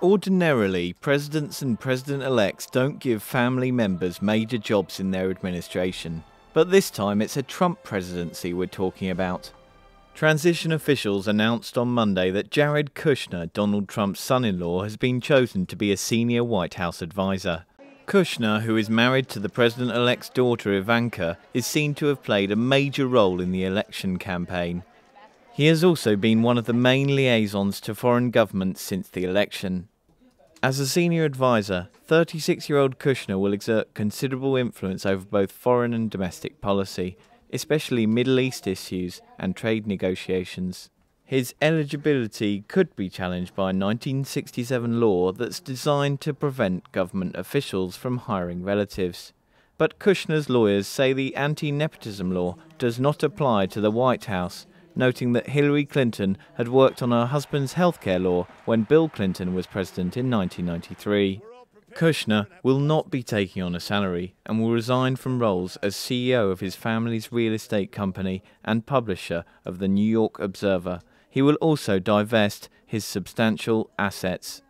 Ordinarily, presidents and president-elects don't give family members major jobs in their administration. But this time it's a Trump presidency we're talking about. Transition officials announced on Monday that Jared Kushner, Donald Trump's son-in-law, has been chosen to be a senior White House advisor. Kushner, who is married to the president-elect's daughter Ivanka, is seen to have played a major role in the election campaign. He has also been one of the main liaisons to foreign governments since the election. As a senior advisor, 36-year-old Kushner will exert considerable influence over both foreign and domestic policy, especially Middle East issues and trade negotiations. His eligibility could be challenged by a 1967 law that's designed to prevent government officials from hiring relatives. But Kushner's lawyers say the anti-nepotism law does not apply to the White House, noting that Hillary Clinton had worked on her husband's healthcare law when Bill Clinton was president in 1993. Kushner will not be taking on a salary and will resign from roles as CEO of his family's real estate company and publisher of the New York Observer. He will also divest his substantial assets.